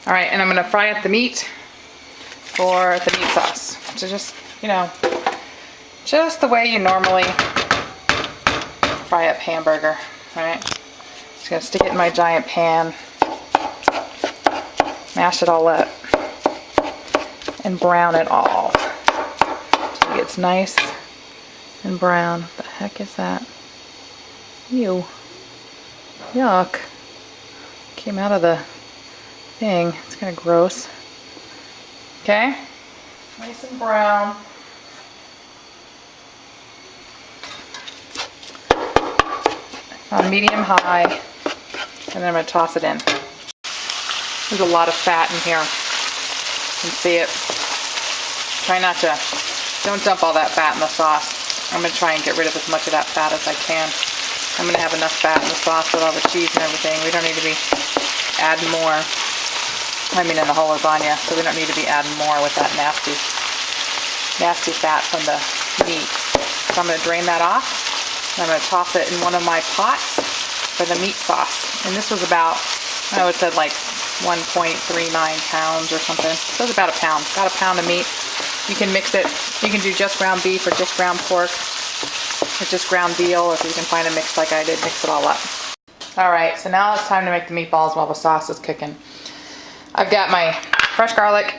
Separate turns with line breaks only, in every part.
All right, and I'm gonna fry up the meat for the meat sauce. So just, you know, just the way you normally fry up hamburger, right? Just gonna stick it in my giant pan, mash it all up, and brown it all so it gets nice and brown. What the heck is that? Ew. Yuck. Came out of the thing. It's kind of gross. Okay. Nice and brown. On medium high. And then I'm going to toss it in. There's a lot of fat in here. You can see it. Try not to, don't dump all that fat in the sauce. I'm going to try and get rid of as much of that fat as I can. I'm going to have enough fat in the sauce with all the cheese and everything. We don't need to be adding more. I mean in the whole lasagna, so we don't need to be adding more with that nasty fat from the meat. So I'm going to drain that off. And I'm going to toss it in one of my pots for the meat sauce. And this was about, I would say like 1.39 pounds or something. So it's about a pound of meat. You can mix it. You can do just ground beef or just ground pork or just ground veal, if you can find a mix like I did, mix it all up. All right, so now it's time to make the meatballs while the sauce is cooking. I've got my fresh garlic,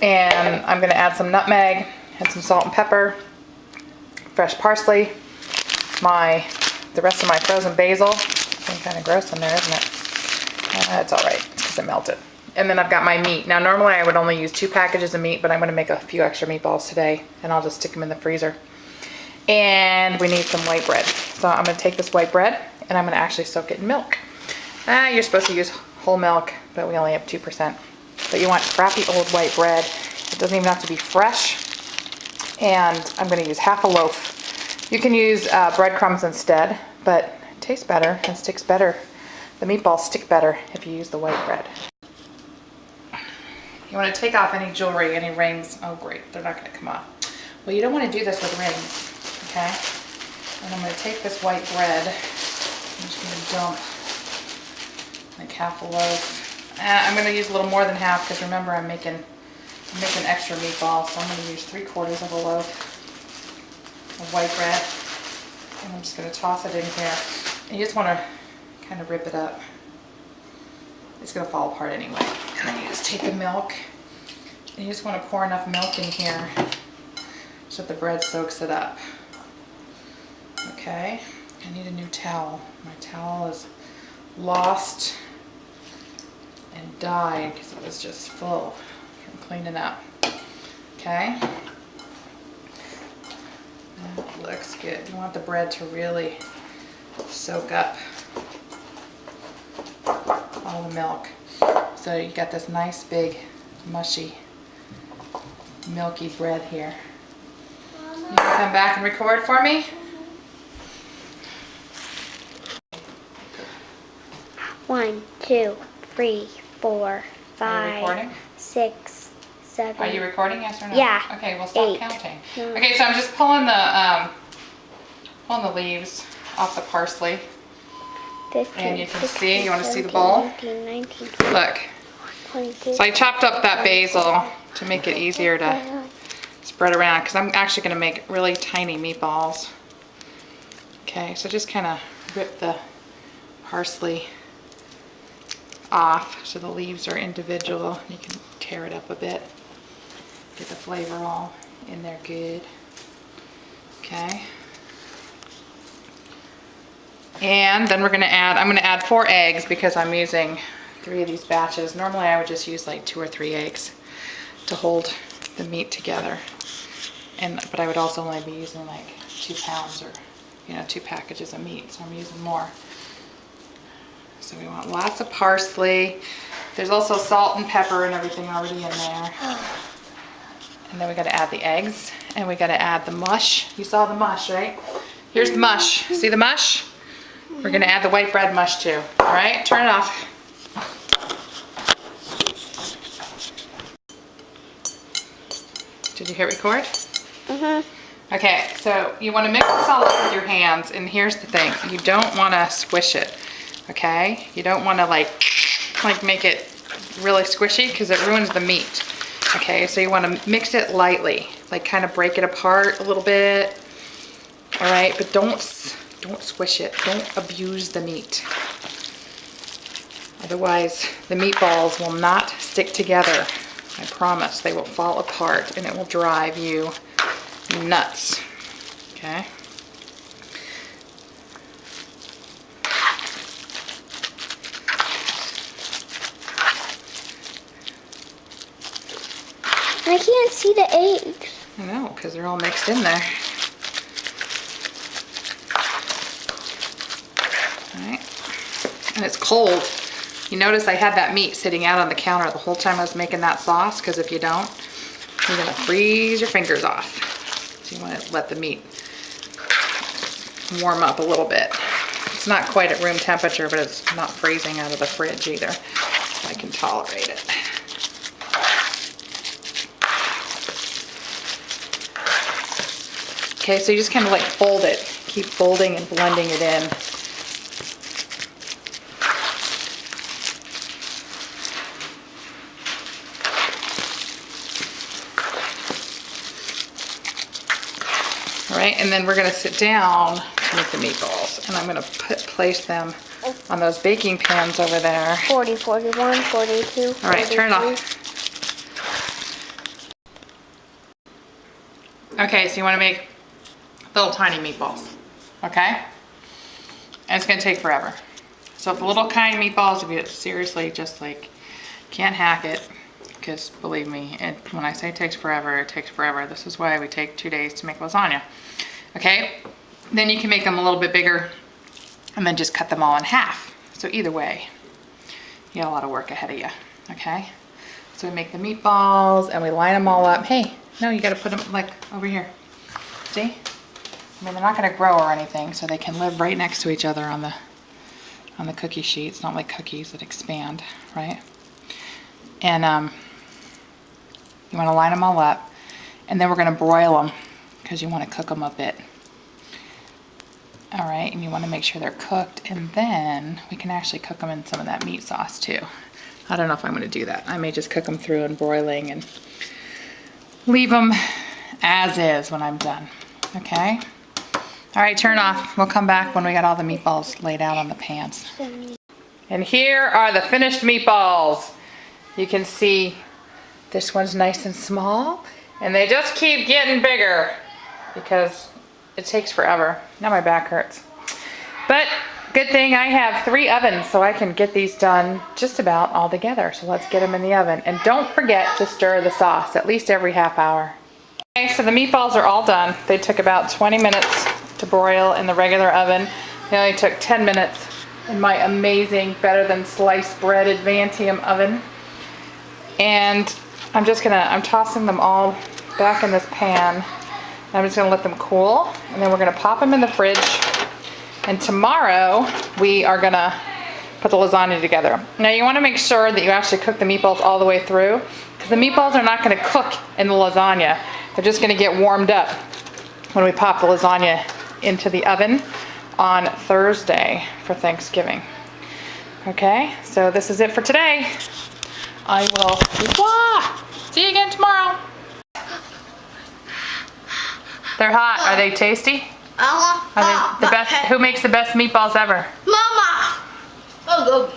and I'm going to add some nutmeg, add some salt and pepper, fresh parsley, the rest of my frozen basil. It's kind of gross in there, isn't it? It's all right because it melted. And then I've got my meat. Now normally I would only use 2 packages of meat, but I'm going to make a few extra meatballs today, and I'll just stick them in the freezer. And we need some white bread. So I'm going to take this white bread and I'm going to actually soak it in milk. You're supposed to use whole milk, but we only have 2%. But you want crappy old white bread. It doesn't even have to be fresh. And I'm going to use half a loaf. You can use breadcrumbs instead, but it tastes better and sticks better. The meatballs stick better if you use the white bread. You want to take off any jewelry, any rings. Oh great, they're not going to come off. Well, you don't want to do this with rings. Okay, and I'm going to take this white bread. I'm just going to dump like half a loaf. I'm going to use a little more than half because remember I'm making extra meatballs, so I'm going to use 3/4 of a loaf of white bread, and I'm just going to toss it in here. And you just want to kind of rip it up. It's going to fall apart anyway. And then you just take the milk, and you just want to pour enough milk in here so that the bread soaks it up. Okay, I need a new towel. My towel is lost and died because it was just full from cleaning up. Okay, that looks good. You want the bread to really soak up all the milk. So you got this nice big mushy milky bread here. You can come back and record for me?
1, 2, 3, 4, 5, 6, 7.
Are you recording? Yes or no?
Yeah.
Okay, well stop
8.
counting. Okay, so I'm just pulling the leaves off the parsley.
15,
and you can
16,
see, you want to see the
17,
bowl?
18, 19, 20,
Look.
22.
So I chopped up that basil to make it easier to spread around because I'm actually going to make really tiny meatballs. Okay, so just kind of rip the parsley off so the leaves are individual. You can tear it up a bit, get the flavor all in there good. Okay. And then I'm going to add 4 eggs because I'm using 3 of these batches. Normally I would just use like 2 or 3 eggs to hold the meat together. But I would also only be using like 2 pounds or 2 packages of meat, so I'm using more. So we want lots of parsley. There's also salt and pepper and everything already in there. And then we got to add the eggs, and we got to add the mush. You saw the mush, right? Here's the mush. See the mush? We're going to add the white bread mush too. All right, turn it off. Did you hit record? Okay, so you want to mix this all up with your hands, and here's the thing. You don't want to squish it, okay? You don't want to like make it really squishy because it ruins the meat. Okay, so you want to mix it lightly, like kind of break it apart a little bit. All right, but don't squish it. Don't abuse the meat. Otherwise, the meatballs will not stick together. I promise, they will fall apart and it will drive you nuts. Okay.
I can't see the eggs.
I know, because they're all mixed in there. All right. And it's cold. You notice I had that meat sitting out on the counter the whole time I was making that sauce, because if you don't, you're gonna freeze your fingers off. So you want to let the meat warm up a little bit. It's not quite at room temperature, but it's not freezing out of the fridge either. I can tolerate it. Okay, so you just kind of like fold it. Keep folding and blending it in. All right, and then we're gonna sit down to make the meatballs. And I'm gonna place them on those baking pans over there.
40, 41, 42,
All right, turn it off. Okay, so you wanna make little tiny meatballs, okay? And it's gonna take forever. So for little tiny meatballs, if you seriously just like can't hack it, because believe me, when I say it takes forever, it takes forever. This is why we take 2 days to make lasagna, okay? Then you can make them a little bit bigger and then just cut them all in half. So either way, you got a lot of work ahead of you, okay? So we make the meatballs and we line them all up. Hey, no, you gotta put them like over here. See? I mean, they're not gonna grow or anything, so they can live right next to each other on the cookie sheet. It's not like cookies that expand, right? And you wanna line them all up, and then we're gonna broil them because you wanna cook them a bit. All right, and you wanna make sure they're cooked, and then we can actually cook them in some of that meat sauce too. I don't know if I'm gonna do that. I may just cook them through in broiling and leave them as is when I'm done, okay? All right, turn off. We'll come back when we got all the meatballs laid out on the pans. And here are the finished meatballs. You can see this one's nice and small, and they just keep getting bigger because it takes forever. Now my back hurts. But good thing I have 3 ovens, so I can get these done just about all together. So let's get them in the oven. And don't forget to stir the sauce at least every half hour. Okay, so the meatballs are all done. They took about 20 minutes to broil in the regular oven. They only took 10 minutes in my amazing, better than sliced bread Advantium oven. And I'm tossing them all back in this pan. I'm just gonna let them cool, and then we're gonna pop them in the fridge. And tomorrow, we are gonna put the lasagna together. Now you wanna make sure that you actually cook the meatballs all the way through, because the meatballs are not gonna cook in the lasagna. They're just gonna get warmed up when we pop the lasagna into the oven on Thursday for Thanksgiving. Okay, so this is it for today. I will see you again tomorrow. They're hot. Are they tasty? Are they the best? Who makes the best meatballs ever?
Mama! Oh, go.